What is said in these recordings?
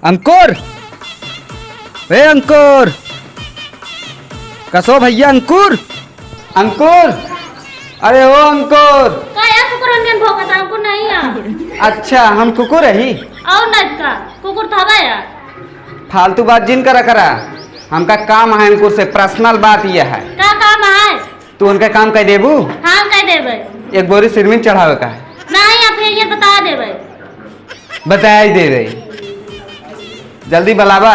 अंकुर, वे अंकुर, कसो भैया अंकुर, अंकुर, अरे ओ अंकुर। का यार कुकुर अंगन भौंकता हमको नहीं आ। अच्छा हम कुकुर है और नहीं का कुकुर था बा यार। फालतू बात जिन करा हमका काम है अंकुर से पर्सनल बात यह है। का काम है? तू उनका काम कह देबू। हाँ कह देबे। एक बोरी सिरमिन चढ़ावे का है। नहीं या फिर ये बता देबे। बताया ही दे रही, जल्दी बुलावा।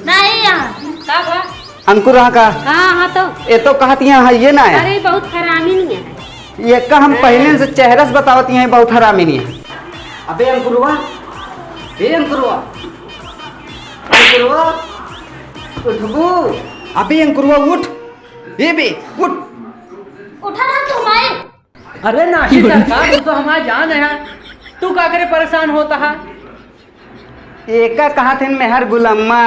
नहीं यहाँ का बा? अंकुर यहाँ का। हाँ तो ये तो कहती है ये ना है। अरे बहुत हरामी नहीं है ये का हम पहले से चेहरा से बतावती हैं बहुत हरामी नहीं है। अबे अंकुरवा, ए अंकुरवा, अंकुरवा उठबू। अबे अंकुरवा उठ, ए बे उठ। उठा ना तू मैं। अरे नाही सरकार, तो हमारा जान है। तू का करे परेशान होता है? एका कहा थे मेहर गुलम्मा।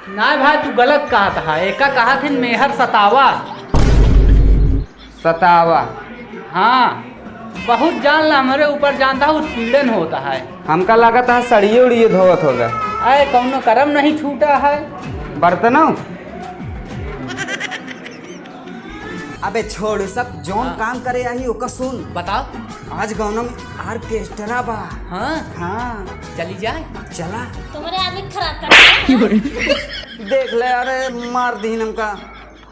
ना भाई तू गलत कहा था। एका कहा थी मेहर सतावा। सतावा। हाँ बहुत जान ला, हमारे ऊपर जानता है उत्पीड़न होता है। हमका लगा था सड़िए उड़िए धोवत होगा। अरे कौनो कर्म नहीं छूटा है। बर्तनों अबे छोड़ सब जौन काम करे आई ओका सुन। बताओ। आज गाँव में ऑर्केस्ट्रा बा। हाँ हाँ चली जाए। चला तुम्हारे आदमी खराब कर देख ले। अरे मार दी हमका।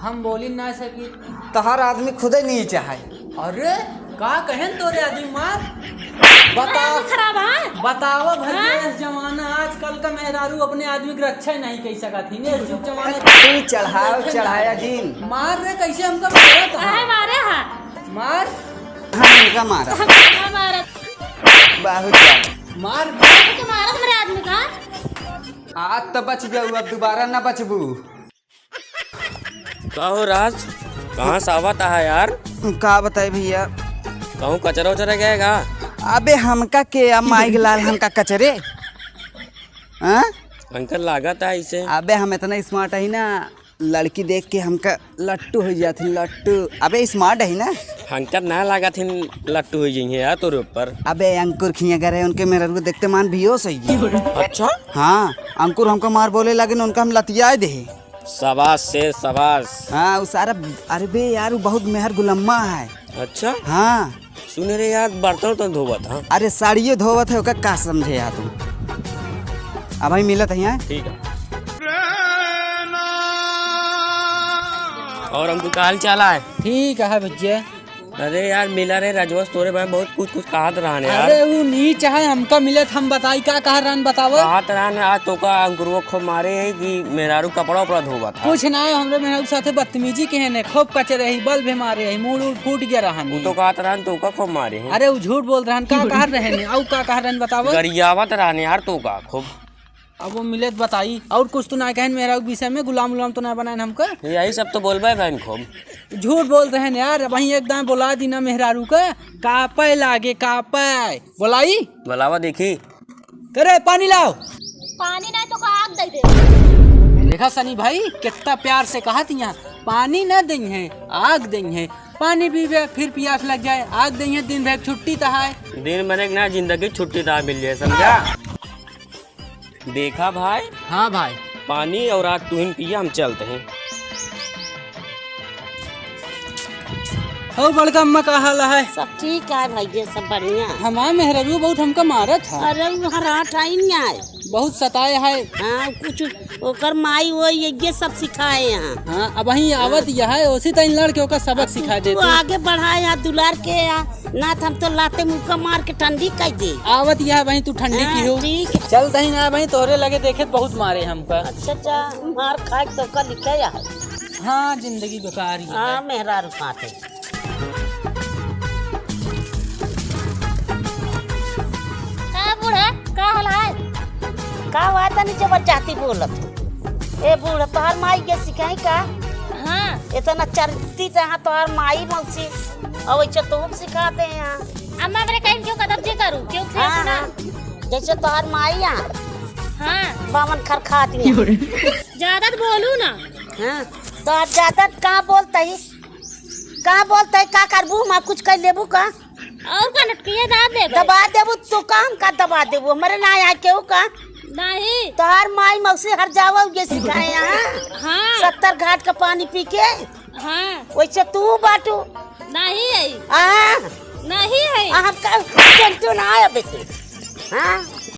हम बोली ना सकी। तहार आदमी खुदे नहीं चाहे। अरे का कहन तोरे आदमी मार। बताओ खराब है। बताओ भैया इस जमाना आजकल का मेहरारू अपने आदमी की रक्षा ही नहीं कर सका थी। ने जमाना तू चढ़ाओ चढ़ाया जीन। मार रे कैसे हमका मारा था। काहे मारे हा? मार। हाँ हमका मारा हम मारे। बहुत ज्यादा। मार तो मारा तुम्हारे आदमी का। आज तो बच जाऊ, अब दोबारा ना बचबू। कहो राज, कहाँ से आवता है यार? का बताए भैया। कहूँ कचरा उचरा गएगा? अबे हमका के अब माइक लाल हमका कचरे। हाँ अंकल लागत है इसे। अबे हम इतना स्मार्ट है ना, लड़की देख के हमका लट्टू हो जाती। लट्टू अबे स्मार्ट है ना। अंकल ना लागत है लट्टू हो जाइए यार तोरे ऊपर। अबे अंकुर खिया करे उनके मेरे को देखते मान भी हो सही है। अच्छा हाँ अंकुर हमको मार बोले लगे उनका हम लतिया दे। शाबाश से शाबाश। हाँ उस सारा। अरे बे यार वो बहुत मेहर गुलम्मा है। अच्छा हाँ सुने रे यार, बर्तन तो धोबत था। अरे साड़ियों धोवत है ओका का समझे यार तुम। अब भाई मिलत है यहाँ। ठीक है। और हमको का हाल चाल है? ठीक है भैया। अरे यार मिला रे रजवस तोरे भाई बहुत कुछ कहत रहा यार। अरे वो नीच है हमका मिलत। हम बताई का कह रहा बतावो। कहत रहा आज तो का अंकुरवा खूब मारे है कि मेहरारू कपड़ा उपड़ा धोबा था। कुछ ना हमरे मेहरारू साथे बदतमीजी के है। खूब कचरे ही, बल भी मारे है, मुंह फूट गया रहा। वो तो कहत रहा तो का खूब मारे है। अरे वो झूठ बोल रहा का कह रहे और का कह रहे बतावो। गरियावत रहा यार तो का खूब। अब वो मिलत बताई और कुछ तो ना कहन मेहरारू के विषय में। गुलाम उलाम तो ना बनाए हमका। यही सब तो बोलबे बहन खूब। झूठ बोल रहे हैं यार। वहीं एकदम बोला दी ना मेहरारू का कापे लागे कापे। बोलाई बुलावा देखी। करे पानी लाओ। पानी नहीं तो का आग दे दे। देखा सनी भाई कितना प्यार से कहा थी यहाँ पानी न देंगे आग देंगे। पानी पीवे फिर प्यास लग जाए, आग देंगे दिन भर छुट्टी तो है। दिन बने ना जिंदगी छुट्टी था मिल जाए, समझा? देखा भाई। हाँ भाई पानी और आग तू ही पिया, हम चलते हैं। और बड़का अम्मा का हाल है? सब ठीक है भैया, सब बढ़िया। हमारा मेहरारू बहुत हमका मारा था। अरे हराट आई नहीं आए, बहुत सताए है। हाँ कुछ ओकर माई वो ये सब सिखाए यहाँ। हाँ अब वहीं आवत यह है उसी तरह लड़के ओका सबक सिखा तू देते। आगे बढ़ाए यहाँ दुलार के ना तो हम तो लाते मुक्का मार के ठंडी कर दे। आवत यह वहीं तू ठंडी की हो। ठीक है चल तही ना वहीं तोहरे लगे देखे बहुत मारे हमका। अच्छा मार खाए तो का लिखे है। हाँ जिंदगी बेकार ही है। हाँ मेहरा रुकाते का बूढ़ा का हाल है? का हुआ था नीचे बचाती बोलत। ए बूढ़ा तोहार माई के सिखाई का? हाँ इतना चलती जहाँ तोहार माई मौसी और वैसे तुम सिखाते हैं यहाँ। अम्मा मेरे कहीं क्यों कदम जी करूँ क्यों हाँ ना? हाँ जैसे तोहार माई यहाँ हाँ बावन खर खाती है। ज्यादा तो बोलू ना। हाँ तो आप ज्यादा कहाँ बोलते ही का करबू हम कुछ कर लेबू का और का नटकिए दाब दे दबा देबू तो काम का दबा देबू हमारे ना यहाँ केहू का नहीं। तोहार माई मौसी हर जावा ये सिखाए यहाँ। हाँ 70 घाट का पानी पी के हाँ वैसे तू बाटू नहीं है आ नहीं है। हम का ना आया बेटे हाँ